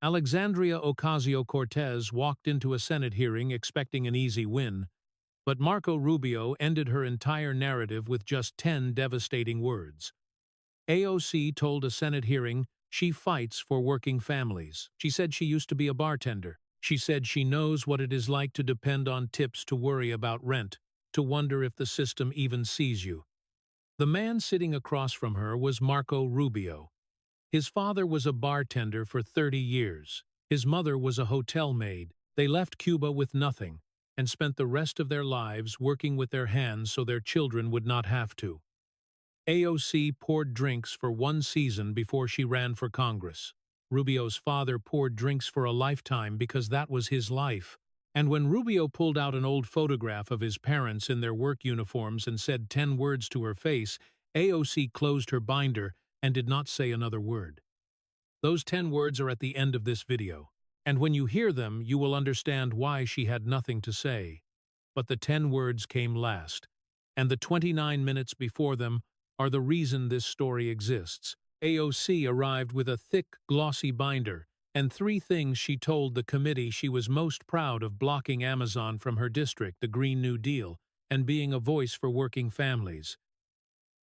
Alexandria Ocasio-Cortez walked into a Senate hearing expecting an easy win, but Marco Rubio ended her entire narrative with just 10 devastating words. AOC told a Senate hearing she fights for working families. She said she used to be a bartender. She said she knows what it is like to depend on tips, to worry about rent, to wonder if the system even sees you. The man sitting across from her was Marco Rubio. His father was a bartender for 30 years. His mother was a hotel maid. They left Cuba with nothing and spent the rest of their lives working with their hands so their children would not have to. AOC poured drinks for one season before she ran for Congress. Rubio's father poured drinks for a lifetime because that was his life. And when Rubio pulled out an old photograph of his parents in their work uniforms and said 10 words to her face, AOC closed her binder and did not say another word. Those 10 words are at the end of this video, and when you hear them, you will understand why she had nothing to say. But the 10 words came last, and the 29 minutes before them are the reason this story exists. AOC arrived with a thick, glossy binder, and 3 things she told the committee she was most proud of: blocking Amazon from her district, the Green New Deal, and being a voice for working families.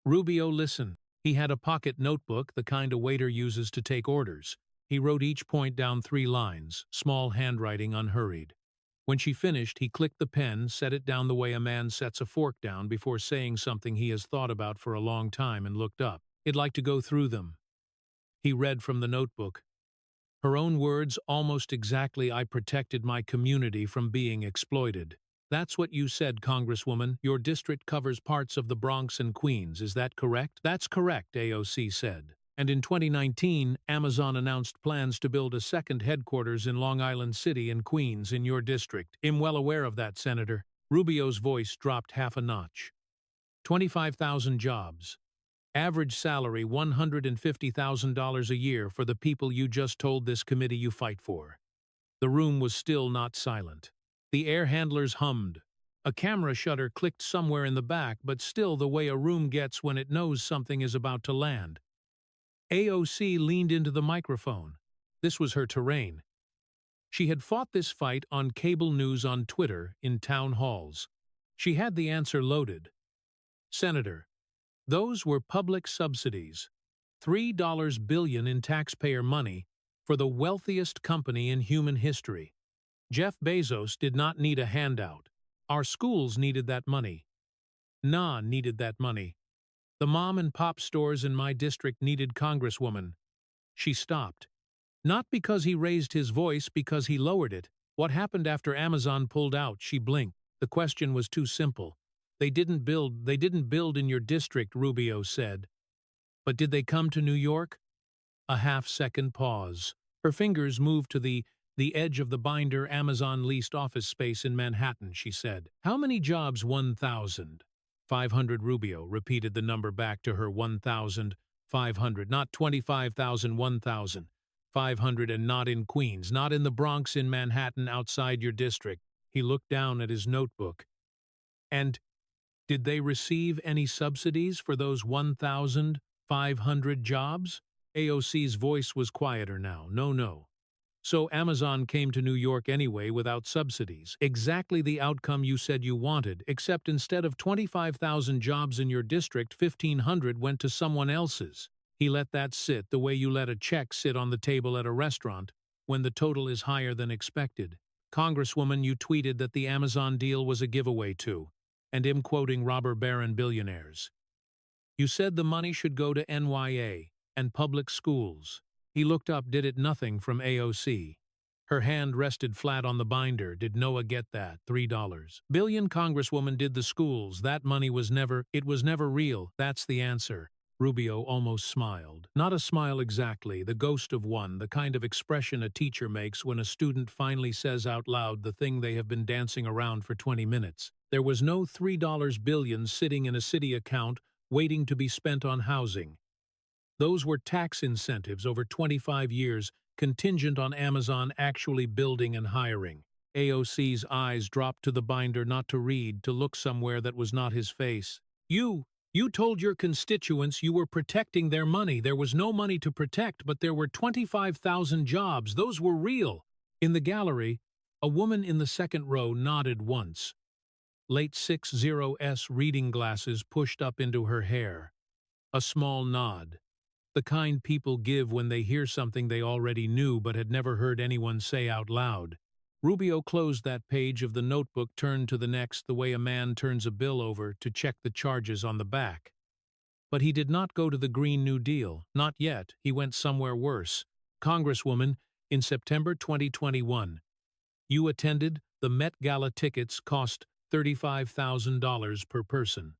Rubio listened. He had a pocket notebook, the kind a waiter uses to take orders. He wrote each point down 3 lines, small handwriting, unhurried. When she finished, he clicked the pen, set it down the way a man sets a fork down before saying something he has thought about for a long time, and looked up. He'd like to go through them. He read from the notebook. Her own words, almost exactly: "I protected my community from being exploited." That's what you said, Congresswoman. Your district covers parts of the Bronx and Queens, is that correct? That's correct, AOC said. And in 2019, Amazon announced plans to build a second headquarters in Long Island City and Queens in your district. I'm well aware of that, Senator. Rubio's voice dropped half a notch. 25,000 jobs. Average salary $150,000 a year for the people you just told this committee you fight for. The room was still not silent. The air handlers hummed. A camera shutter clicked somewhere in the back, but still the way a room gets when it knows something is about to land. AOC leaned into the microphone. This was her terrain. She had fought this fight on cable news, on Twitter, in town halls. She had the answer loaded. Senator, those were public subsidies. $3 billion in taxpayer money for the wealthiest company in human history. Jeff Bezos did not need a handout. Our schools needed that money. NA needed that money. The mom and pop stores in my district needed Congresswoman. She stopped. Not because he raised his voice, because he lowered it. What happened after Amazon pulled out? She blinked. The question was too simple. They didn't build in your district, Rubio said. But did they come to New York? A half-second pause. Her fingers moved to the edge of the binder. Amazon leased office space in Manhattan, she said. How many jobs? 1,000. 500. Rubio repeated the number back to her. 1,500. Not 25,000, 1,500, and not in Queens, not in the Bronx, in Manhattan, outside your district. He looked down at his notebook. And did they receive any subsidies for those 1,500 jobs? AOC's voice was quieter now. No. So Amazon came to New York anyway without subsidies. Exactly the outcome you said you wanted, except instead of 25,000 jobs in your district, 1,500 went to someone else's. He let that sit the way you let a check sit on the table at a restaurant when the total is higher than expected. Congresswoman, you tweeted that the Amazon deal was a giveaway to, and I'm quoting, robber baron billionaires. You said the money should go to NYA and public schools. He looked up. Did it? Nothing from AOC. Her hand rested flat on the binder. Did Noah get that? $3 billion, Congresswoman. Did the schools? That money was never real. That's the answer. Rubio almost smiled. Not a smile exactly, the ghost of one, the kind of expression a teacher makes when a student finally says out loud the thing they have been dancing around for 20 minutes. There was no $3 billion sitting in a city account waiting to be spent on housing. Those were tax incentives over 25 years, contingent on Amazon actually building and hiring. AOC's eyes dropped to the binder, not to read, to look somewhere that was not his face. You You told your constituents you were protecting their money. There was no money to protect, but there were 25,000 jobs. Those were real. In the gallery, a woman in the second row nodded once. Late 60s reading glasses pushed up into her hair. A small nod. The kind people give when they hear something they already knew but had never heard anyone say out loud. Rubio closed that page of the notebook, turned to the next the way a man turns a bill over to check the charges on the back. But he did not go to the Green New Deal. Not yet. He went somewhere worse. Congresswoman, in September 2021. You attended. The Met Gala tickets cost $35,000 per person.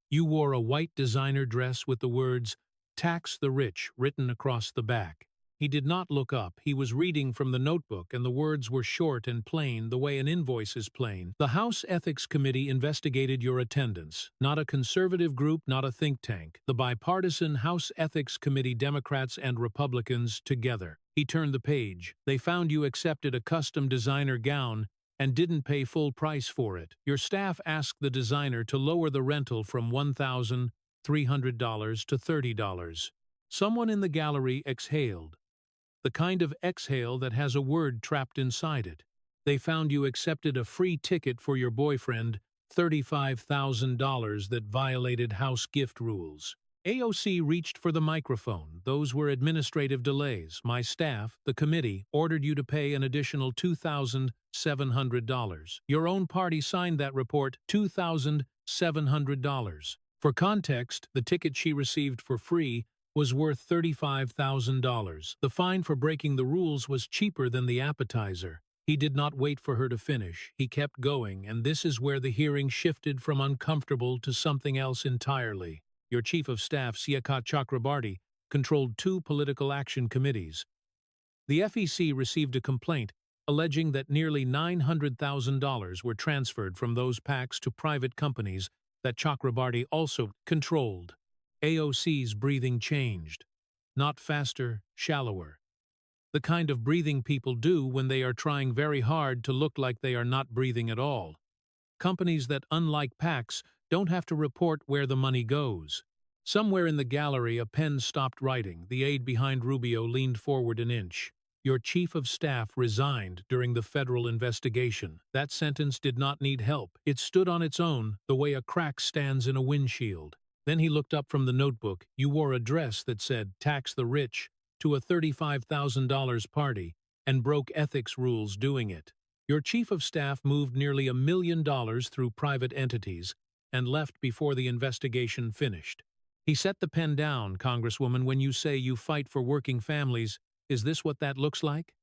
You wore a white designer dress with the words, "Tax the Rich," written across the back. He did not look up. He was reading from the notebook, and the words were short and plain, the way an invoice is plain. The House Ethics Committee investigated your attendance. Not a conservative group, not a think tank. The bipartisan House Ethics Committee, Democrats and Republicans together. He turned the page. They found you accepted a custom designer gown and didn't pay full price for it. Your staff asked the designer to lower the rental from $1,300 to $30. Someone in the gallery exhaled. The kind of exhale that has a word trapped inside it. They found you accepted a free ticket for your boyfriend, $35,000 that violated house gift rules. AOC reached for the microphone. Those were administrative delays. My staff, the committee, ordered you to pay an additional $2,700. Your own party signed that report, $2,700. For context, the ticket she received for free was worth $35,000. The fine for breaking the rules was cheaper than the appetizer. He did not wait for her to finish. He kept going, and this is where the hearing shifted from uncomfortable to something else entirely. Your chief of staff, Siyakat Chakrabarti, controlled 2 political action committees. The FEC received a complaint alleging that nearly $900,000 were transferred from those PACs to private companies that Chakrabarti also controlled. AOC's breathing changed. Not faster, shallower. The kind of breathing people do when they are trying very hard to look like they are not breathing at all. Companies that, unlike PACs, don't have to report where the money goes. Somewhere in the gallery, a pen stopped writing. The aide behind Rubio leaned forward an inch. Your chief of staff resigned during the federal investigation. That sentence did not need help. It stood on its own, the way a crack stands in a windshield. Then he looked up from the notebook. You wore a dress that said, "Tax the Rich," to a $35,000 party, and broke ethics rules doing it. Your chief of staff moved nearly $1 million through private entities and left before the investigation finished. He set the pen down. Congresswoman, when you say you fight for working families, is this what that looks like?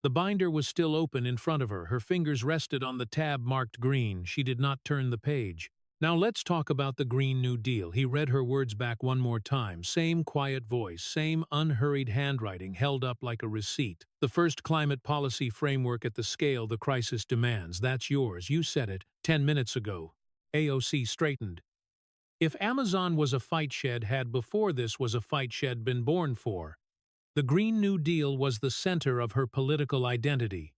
The binder was still open in front of her. Her fingers rested on the tab marked green. She did not turn the page. Now let's talk about the Green New Deal. He read her words back one more time. Same quiet voice, same unhurried handwriting held up like a receipt. The first climate policy framework at the scale the crisis demands. That's yours. You said it 10 minutes ago. AOC straightened. If Amazon was a fight shed, had before this was a fight shed been born for. The Green New Deal was the center of her political identity.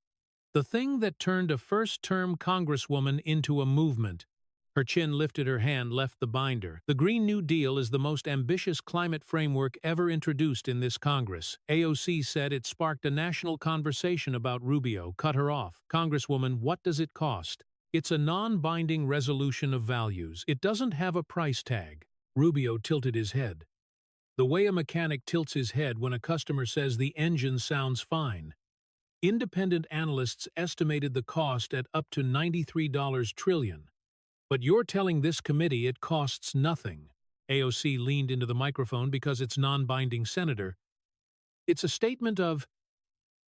The thing that turned a first-term congresswoman into a movement. Her chin lifted, her hand left the binder. The Green New Deal is the most ambitious climate framework ever introduced in this Congress. AOC said it sparked a national conversation about Rubio. Cut her off. Congresswoman, what does it cost? It's a non-binding resolution of values. It doesn't have a price tag. Rubio tilted his head. The way a mechanic tilts his head when a customer says the engine sounds fine. Independent analysts estimated the cost at up to $93 trillion. But you're telling this committee it costs nothing. AOC leaned into the microphone because it's non-binding, Senator. It's a statement of,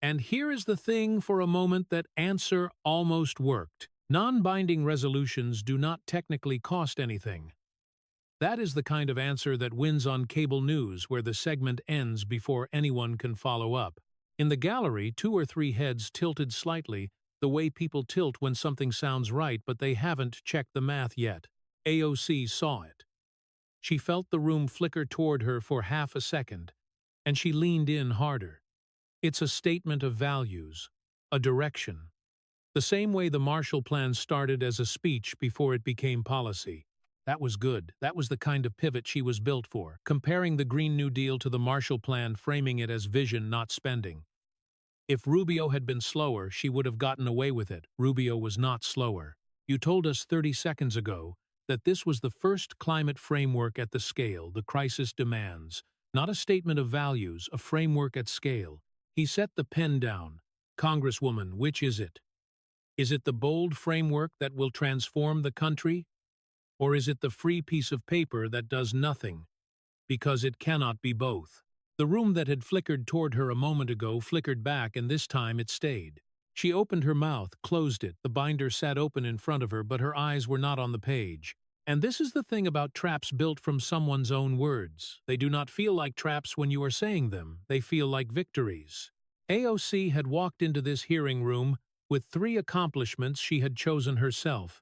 and here is the thing for a moment that answer almost worked. Non-binding resolutions do not technically cost anything. That is the kind of answer that wins on cable news, where the segment ends before anyone can follow up. In the gallery, 2 or 3 heads tilted slightly, the way people tilt when something sounds right but they haven't checked the math yet. AOC saw it. She felt the room flicker toward her for half a second, and she leaned in harder. It's a statement of values, a direction. The same way the Marshall Plan started as a speech before it became policy. That was good. That was the kind of pivot she was built for, comparing the Green New Deal to the Marshall Plan, framing it as vision, not spending. If Rubio had been slower, she would have gotten away with it. Rubio was not slower. You told us 30 seconds ago that this was the first climate framework at the scale the crisis demands, not a statement of values, a framework at scale. He set the pen down. Congresswoman, which is it? Is it the bold framework that will transform the country? Or is it the free piece of paper that does nothing? Because it cannot be both. The room that had flickered toward her a moment ago flickered back, and this time it stayed. She opened her mouth, closed it. The binder sat open in front of her, but her eyes were not on the page. And this is the thing about traps built from someone's own words. They do not feel like traps when you are saying them. They feel like victories. AOC had walked into this hearing room with 3 accomplishments she had chosen herself.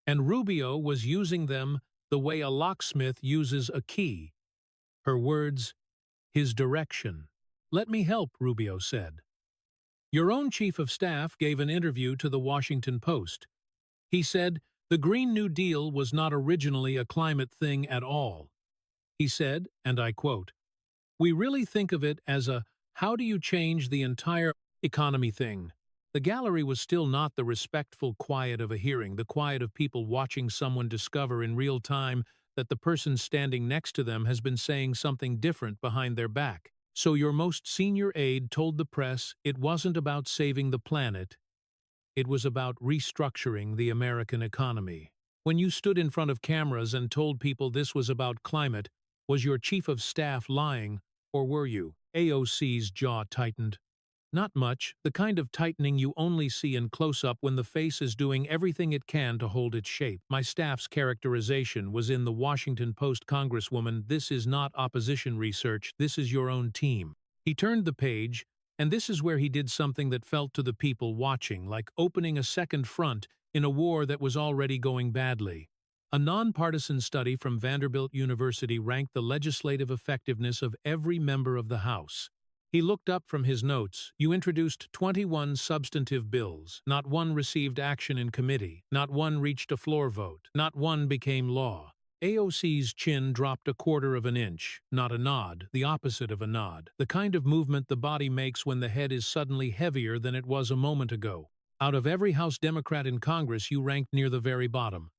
And Rubio was using them the way a locksmith uses a key. Her words, his direction. Let me help, Rubio said. Your own chief of staff gave an interview to the Washington Post. He said, the Green New Deal was not originally a climate thing at all. He said, and I quote, we really think of it as a how do you change the entire economy thing. The gallery was still not the respectful quiet of a hearing, the quiet of people watching someone discover in real time that the person standing next to them has been saying something different behind their back. So your most senior aide told the press it wasn't about saving the planet, it was about restructuring the American economy. When you stood in front of cameras and told people this was about climate, was your chief of staff lying, or were you? AOC's jaw tightened. Not much, the kind of tightening you only see in close-up when the face is doing everything it can to hold its shape. My staff's characterization was in the Washington Post. Congresswoman, this is not opposition research, this is your own team. He turned the page, and this is where he did something that felt to the people watching like opening a second front in a war that was already going badly. A nonpartisan study from Vanderbilt University ranked the legislative effectiveness of every member of the House. He looked up from his notes. You introduced 21 substantive bills. Not one received action in committee. Not one reached a floor vote. Not one became law. AOC's chin dropped 1/4 of an inch. Not a nod, the opposite of a nod. The kind of movement the body makes when the head is suddenly heavier than it was a moment ago. Out of every House Democrat in Congress, you ranked near the very bottom.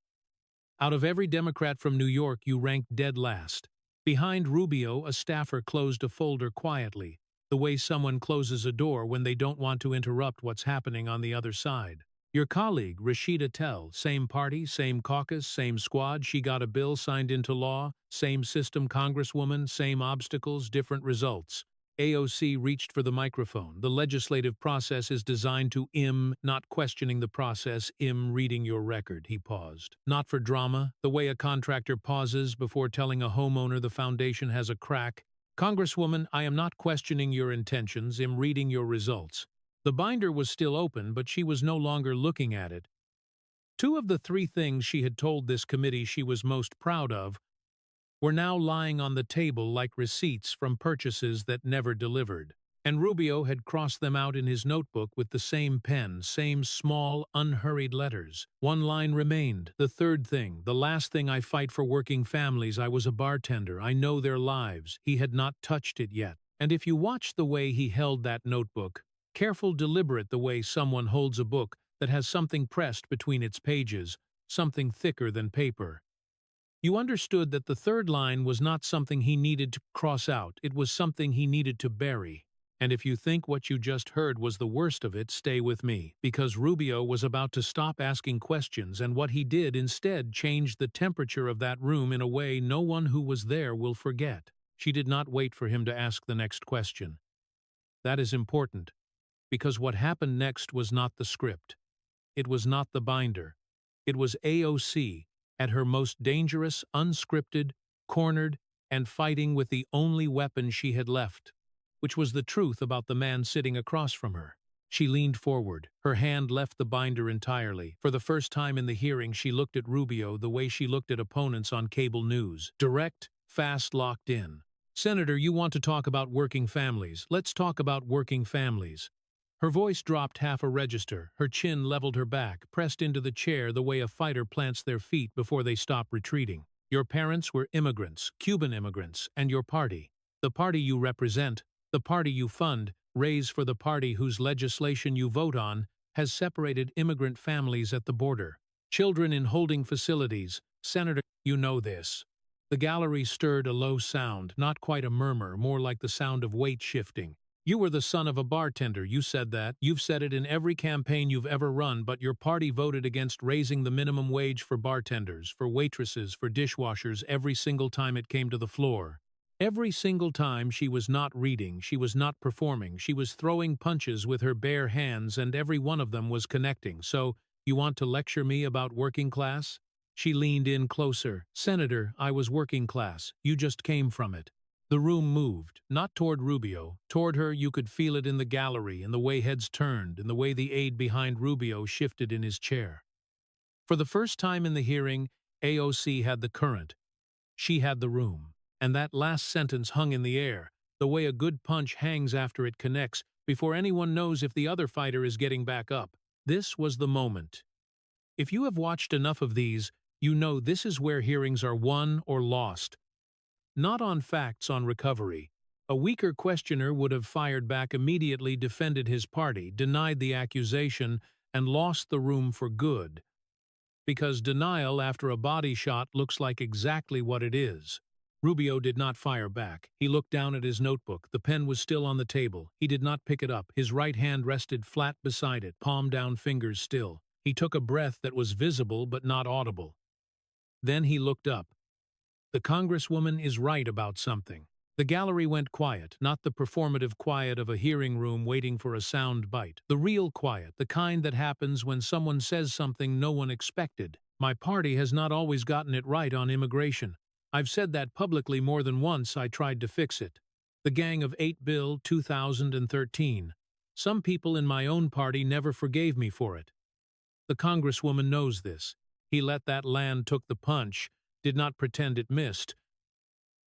Out of every Democrat from New York, you ranked dead last. Behind Rubio, a staffer closed a folder quietly, the way someone closes a door when they don't want to interrupt what's happening on the other side. Your colleague, Rashida Tell, same party, same caucus, same squad, she got a bill signed into law, same system, Congresswoman, same obstacles, different results. AOC reached for the microphone. The legislative process is designed to not questioning the process, reading your record, he paused. Not for drama, the way a contractor pauses before telling a homeowner the foundation has a crack. Congresswoman, I am not questioning your intentions, reading your results. The binder was still open, but she was no longer looking at it. 2 of the 3 things she had told this committee she was most proud of were now lying on the table like receipts from purchases that never delivered. And Rubio had crossed them out in his notebook with the same pen, same small, unhurried letters. 1 line remained. The 3rd thing, the last thing, I fight for working families. I was a bartender. I know their lives. He had not touched it yet. And if you watched the way he held that notebook, careful, deliberate, the way someone holds a book that has something pressed between its pages, something thicker than paper, you understood that the 3rd line was not something he needed to cross out, it was something he needed to bury. And if you think what you just heard was the worst of it, stay with me, because Rubio was about to stop asking questions, and what he did instead changed the temperature of that room in a way no one who was there will forget. She did not wait for him to ask the next question. That is important, because what happened next was not the script. It was not the binder. It was AOC, at her most dangerous, unscripted, cornered, and fighting with the only weapon she had left, which was the truth about the man sitting across from her. She leaned forward. Her hand left the binder entirely. For the first time in the hearing, she looked at Rubio the way she looked at opponents on cable news. Direct, fast, locked in. Senator, you want to talk about working families. Let's talk about working families. Her voice dropped half a register, her chin leveled her back, pressed into the chair the way a fighter plants their feet before they stop retreating. Your parents were immigrants, Cuban immigrants, and your party, the party you represent, the party you fund, raise for the party whose legislation you vote on, has separated immigrant families at the border. Children in holding facilities, Senator, you know this. The gallery stirred a low sound, not quite a murmur, more like the sound of weight shifting. You were the son of a bartender, you said that. You've said it in every campaign you've ever run, but your party voted against raising the minimum wage for bartenders, for waitresses, for dishwashers every single time it came to the floor. Every single time she was not reading, she was not performing, she was throwing punches with her bare hands, and every one of them was connecting. So, you want to lecture me about working class? She leaned in closer. Senator, I was working class. You just came from it. The room moved, not toward Rubio. Toward her, you could feel it in the gallery, in the way heads turned, in the way the aide behind Rubio shifted in his chair. For the first time in the hearing, AOC had the current. She had the room. And that last sentence hung in the air, the way a good punch hangs after it connects, before anyone knows if the other fighter is getting back up. This was the moment. If you have watched enough of these, you know this is where hearings are won or lost. Not on facts, on recovery. A weaker questioner would have fired back immediately, defended his party, denied the accusation, and lost the room for good. Because denial after a body shot looks like exactly what it is. Rubio did not fire back. He looked down at his notebook. The pen was still on the table. He did not pick it up. His right hand rested flat beside it, palm down, fingers still. He took a breath that was visible but not audible. Then he looked up. The Congresswoman is right about something. The gallery went quiet, not the performative quiet of a hearing room waiting for a sound bite. The real quiet, the kind that happens when someone says something no one expected. My party has not always gotten it right on immigration. I've said that publicly more than once. I tried to fix it. The Gang of 8 Bill 2013. Some people in my own party never forgave me for it. The Congresswoman knows this. He let that land took the punch, did not pretend it missed.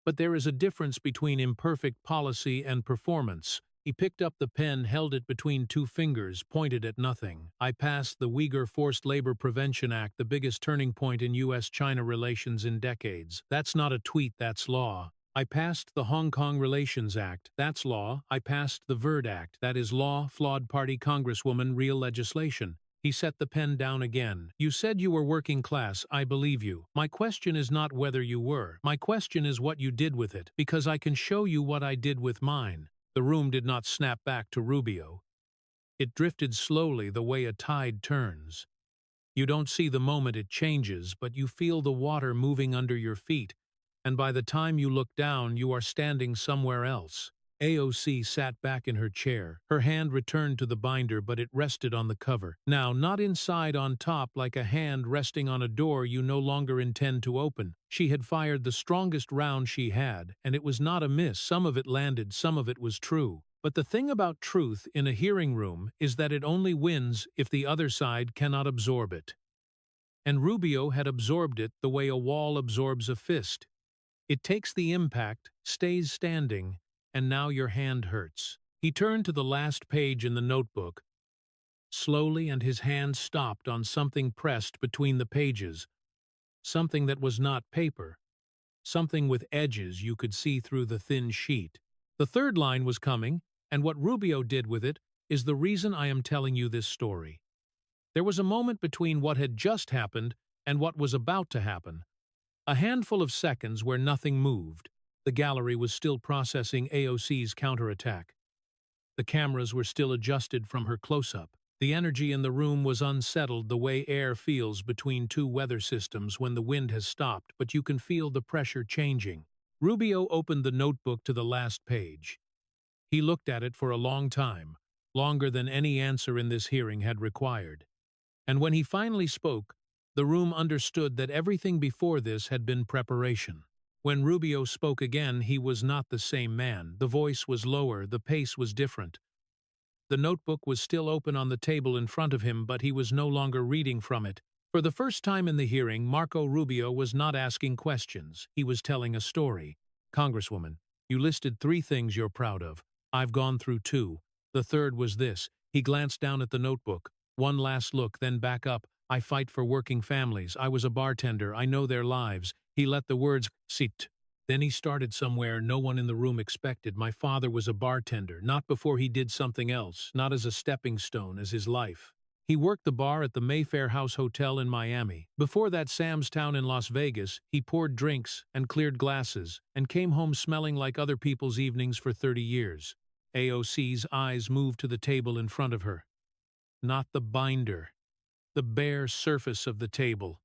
But there is a difference between imperfect policy and performance. He picked up the pen, held it between two fingers, pointed at nothing. I passed the Uyghur Forced Labor Prevention Act, the biggest turning point in U.S.-China relations in decades. That's not a tweet, that's law. I passed the Hong Kong Relations Act. That's law. I passed the VERD Act. That is law, flawed party congresswoman, real legislation. He set the pen down again. You said you were working class. I believe you. My question is not whether you were. My question is what you did with it, because I can show you what I did with mine. The room did not snap back to Rubio. It drifted slowly the way a tide turns. You don't see the moment it changes, but you feel the water moving under your feet, and by the time you look down, you are standing somewhere else. AOC sat back in her chair. Her hand returned to the binder, but it rested on the cover. Now, not inside on top like a hand resting on a door you no longer intend to open. She had fired the strongest round she had, and it was not a miss. Some of it landed, some of it was true. But the thing about truth in a hearing room is that it only wins if the other side cannot absorb it. And Rubio had absorbed it the way a wall absorbs a fist. It takes the impact, stays standing, and now your hand hurts. He turned to the last page in the notebook, slowly, and his hand stopped on something pressed between the pages, something that was not paper, something with edges you could see through the thin sheet. The third line was coming, and what Rubio did with it is the reason I am telling you this story. There was a moment between what had just happened and what was about to happen, a handful of seconds where nothing moved. The gallery was still processing AOC's counterattack. The cameras were still adjusted from her close-up. The energy in the room was unsettled the way air feels between two weather systems when the wind has stopped, but you can feel the pressure changing. Rubio opened the notebook to the last page. He looked at it for a long time, longer than any answer in this hearing had required. And when he finally spoke, the room understood that everything before this had been preparation. When Rubio spoke again, he was not the same man. The voice was lower, the pace was different. The notebook was still open on the table in front of him, but he was no longer reading from it. For the first time in the hearing, Marco Rubio was not asking questions. He was telling a story. Congresswoman, you listed 3 things you're proud of. I've gone through 2. The third was this. He glanced down at the notebook. One last look, then back up. I fight for working families. I was a bartender. I know their lives. He let the words sit. Then he started somewhere no one in the room expected. My father was a bartender, not before he did something else, not as a stepping stone, as his life. He worked the bar at the Mayfair House Hotel in Miami. Before that, Sam's Town in Las Vegas. He poured drinks and cleared glasses and came home smelling like other people's evenings for 30 years. AOC's eyes moved to the table in front of her. Not the binder. The bare surface of the table.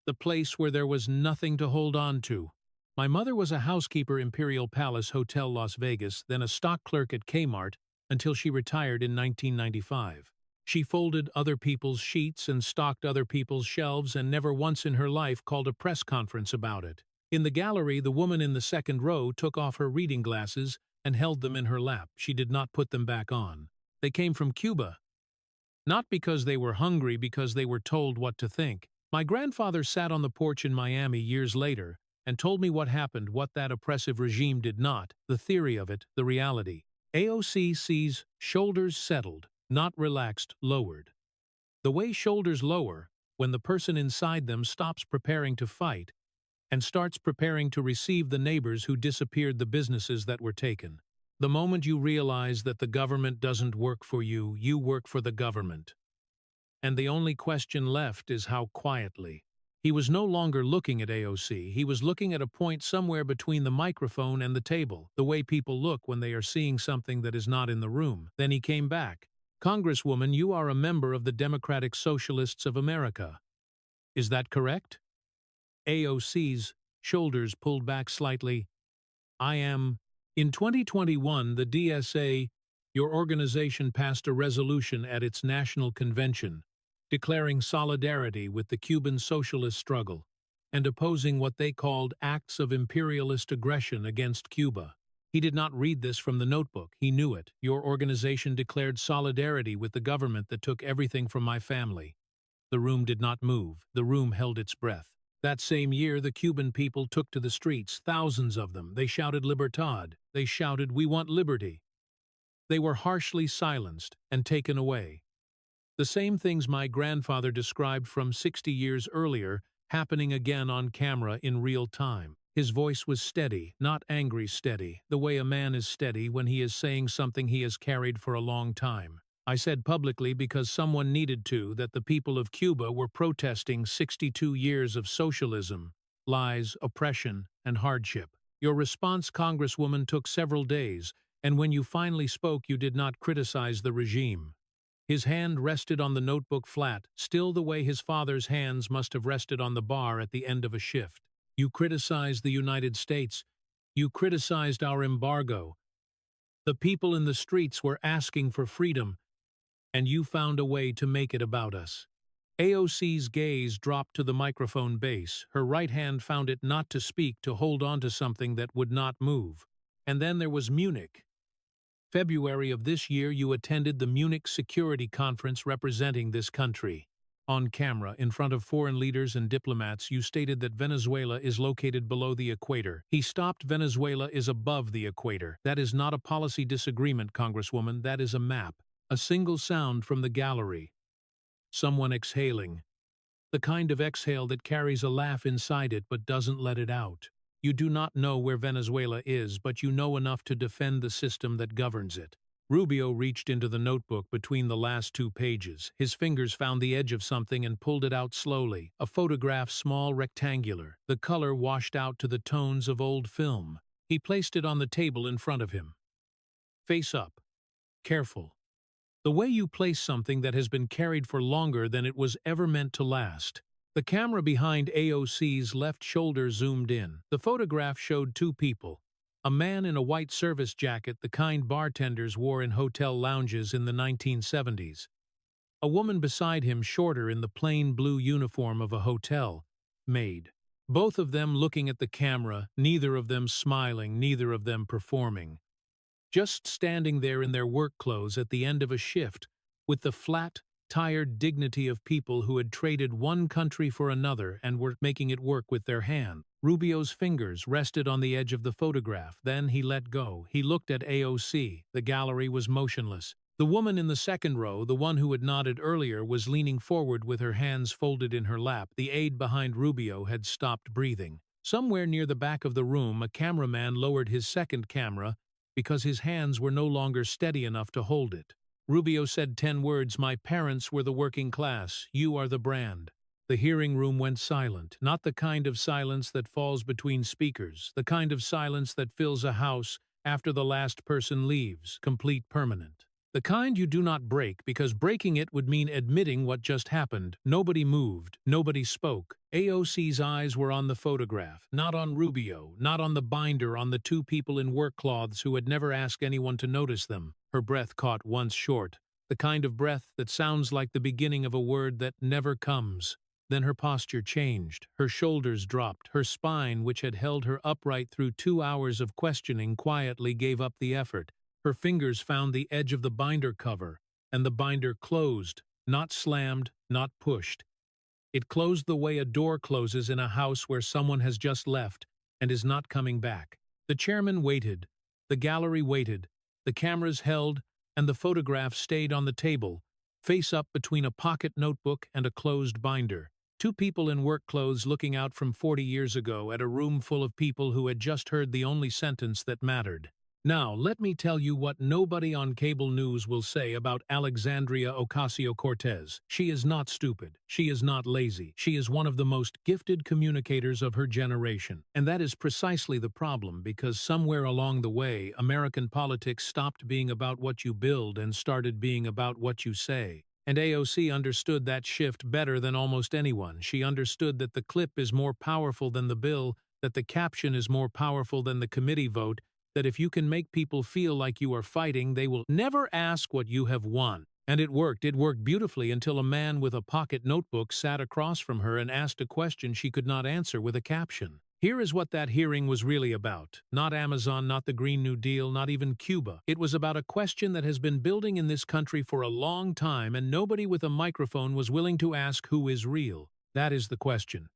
The place where there was nothing to hold on to. My mother was a housekeeper, Imperial Palace Hotel, Las Vegas, then a stock clerk at Kmart until she retired in 1995. She folded other people's sheets and stocked other people's shelves and never once in her life called a press conference about it. In the gallery, the woman in the second row took off her reading glasses and held them in her lap. She did not put them back on. They came from Cuba. Not because they were hungry, because they were told what to think. My grandfather sat on the porch in Miami years later and told me what happened, what that oppressive regime did not, the theory of it, the reality. AOC sees shoulders settled, not relaxed, lowered. The way shoulders lower when the person inside them stops preparing to fight and starts preparing to receive the neighbors who disappeared, the businesses that were taken. The moment you realize that the government doesn't work for you, you work for the government. And the only question left is how quietly. He was no longer looking at AOC. He was looking at a point somewhere between the microphone and the table, the way people look when they are seeing something that is not in the room. Then he came back. Congresswoman, you are a member of the Democratic Socialists of America. Is that correct? AOC's shoulders pulled back slightly. I am. In 2021, the DSA, your organization, passed a resolution at its national convention declaring solidarity with the Cuban socialist struggle and opposing what they called acts of imperialist aggression against Cuba. He did not read this from the notebook. He knew it. Your organization declared solidarity with the government that took everything from my family. The room did not move. The room held its breath. That same year, the Cuban people took to the streets, thousands of them. They shouted Libertad. They shouted, "We want liberty." They were harshly silenced and taken away. The same things my grandfather described from 60 years earlier happening again on camera in real time. His voice was steady, not angry steady, the way a man is steady when he is saying something he has carried for a long time. I said publicly, because someone needed to, that the people of Cuba were protesting 62 years of socialism, lies, oppression, and hardship. Your response, Congresswoman, took several days, and when you finally spoke, you did not criticize the regime. His hand rested on the notebook flat, still the way his father's hands must have rested on the bar at the end of a shift. You criticized the United States. You criticized our embargo. The people in the streets were asking for freedom, and you found a way to make it about us. AOC's gaze dropped to the microphone base. Her right hand found it not to speak, to hold on to something that would not move. And then there was Munich. February of this year, you attended the Munich Security Conference representing this country. On camera, in front of foreign leaders and diplomats, you stated that Venezuela is located below the equator. He stopped. Venezuela is above the equator. That is not a policy disagreement, Congresswoman. That is a map. A single sound from the gallery. Someone exhaling. The kind of exhale that carries a laugh inside it but doesn't let it out. You do not know where Venezuela is, but you know enough to defend the system that governs it. Rubio reached into the notebook between the last two pages. His fingers found the edge of something and pulled it out slowly. A photograph, small, rectangular. The color washed out to the tones of old film. He placed it on the table in front of him. Face up. Careful. The way you place something that has been carried for longer than it was ever meant to last. The camera behind AOC's left shoulder zoomed in. The photograph showed two people. A man in a white service jacket, the kind bartenders wore in hotel lounges in the 1970s. A woman beside him, shorter, in the plain blue uniform of a hotel maid. Both of them looking at the camera, neither of them smiling, neither of them performing. Just standing there in their work clothes at the end of a shift, with the flat, tired dignity of people who had traded one country for another and were making it work with their hand. Rubio's fingers rested on the edge of the photograph. Then he let go. He looked at AOC. The gallery was motionless. The woman in the second row, the one who had nodded earlier, was leaning forward with her hands folded in her lap. The aide behind Rubio had stopped breathing. Somewhere near the back of the room, a cameraman lowered his second camera because his hands were no longer steady enough to hold it. Rubio said 10 words, "My parents were the working class. You are the brand." The hearing room went silent, not the kind of silence that falls between speakers, the kind of silence that fills a house after the last person leaves, complete, permanent. The kind you do not break, because breaking it would mean admitting what just happened. Nobody moved, nobody spoke. AOC's eyes were on the photograph, not on Rubio, not on the binder, on the 2 people in work clothes who had never asked anyone to notice them. Her breath caught once short, the kind of breath that sounds like the beginning of a word that never comes. Then her posture changed, her shoulders dropped, her spine, which had held her upright through 2 hours of questioning, quietly gave up the effort. Her fingers found the edge of the binder cover, and the binder closed, not slammed, not pushed. It closed the way a door closes in a house where someone has just left and is not coming back. The chairman waited, the gallery waited, the cameras held, and the photograph stayed on the table, face up between a pocket notebook and a closed binder. 2 people in work clothes looking out from 40 years ago at a room full of people who had just heard the only sentence that mattered. Now, let me tell you what nobody on cable news will say about Alexandria Ocasio-Cortez. She is not stupid. She is not lazy. She is one of the most gifted communicators of her generation. And that is precisely the problem, because somewhere along the way, American politics stopped being about what you build and started being about what you say. And AOC understood that shift better than almost anyone. She understood that the clip is more powerful than the bill, that the caption is more powerful than the committee vote, that if you can make people feel like you are fighting, they will never ask what you have won. And it worked beautifully, until a man with a pocket notebook sat across from her and asked a question she could not answer with a caption. Here is what that hearing was really about. Not Amazon, not the Green New Deal, not even Cuba. It was about a question that has been building in this country for a long time, and nobody with a microphone was willing to ask who is real. That is the question.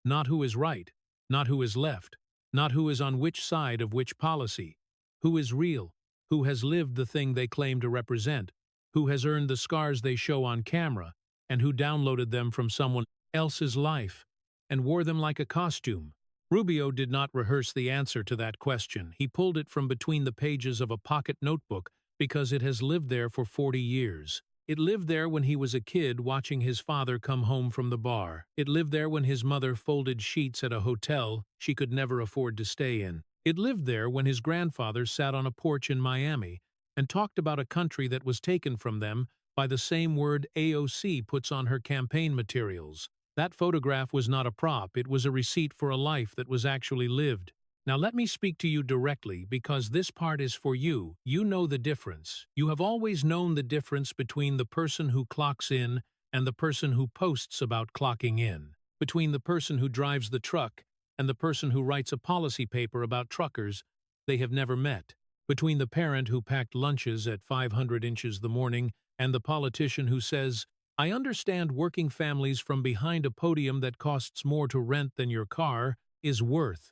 Not who is right, not who is left, not who is on which side of which policy. Who is real? Who has lived the thing they claim to represent? Who has earned the scars they show on camera, and who downloaded them from someone else's life and wore them like a costume? Rubio did not rehearse the answer to that question. He pulled it from between the pages of a pocket notebook because it has lived there for 40 years. It lived there when he was a kid watching his father come home from the bar. It lived there when his mother folded sheets at a hotel she could never afford to stay in. It lived there when his grandfather sat on a porch in Miami and talked about a country that was taken from them by the same word AOC puts on her campaign materials. That photograph was not a prop, it was a receipt for a life that was actually lived. Now let me speak to you directly, because this part is for you. You know the difference. You have always known the difference between the person who clocks in and the person who posts about clocking in, between the person who drives the truck and the person who writes a policy paper about truckers they have never met, between the parent who packed lunches at 500 inches the morning and the politician who says, "I understand working families from behind a podium that costs more to rent than your car is worth."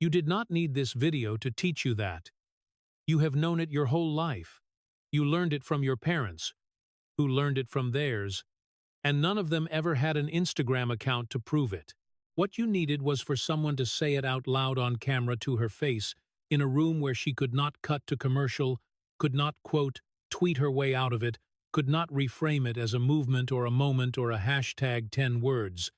You did not need this video to teach you that. You have known it your whole life. You learned it from your parents, who learned it from theirs, and none of them ever had an Instagram account to prove it. What you needed was for someone to say it out loud on camera to her face, in a room where she could not cut to commercial, could not, quote, tweet her way out of it, could not reframe it as a movement or a moment or a hashtag 10 words,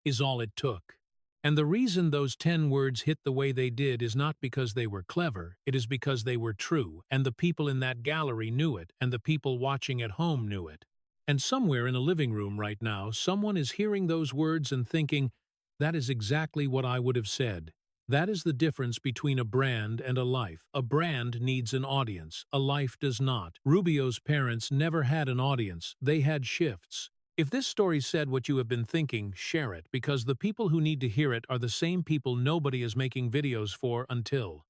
is all it took. And the reason those 10 words hit the way they did is not because they were clever, it is because they were true, and the people in that gallery knew it, and the people watching at home knew it. And somewhere in a living room right now, someone is hearing those words and thinking, that is exactly what I would have said. That is the difference between a brand and a life. A brand needs an audience, a life does not. Rubio's parents never had an audience, they had shifts. If this story said what you have been thinking, share it, because the people who need to hear it are the same people nobody is making videos for until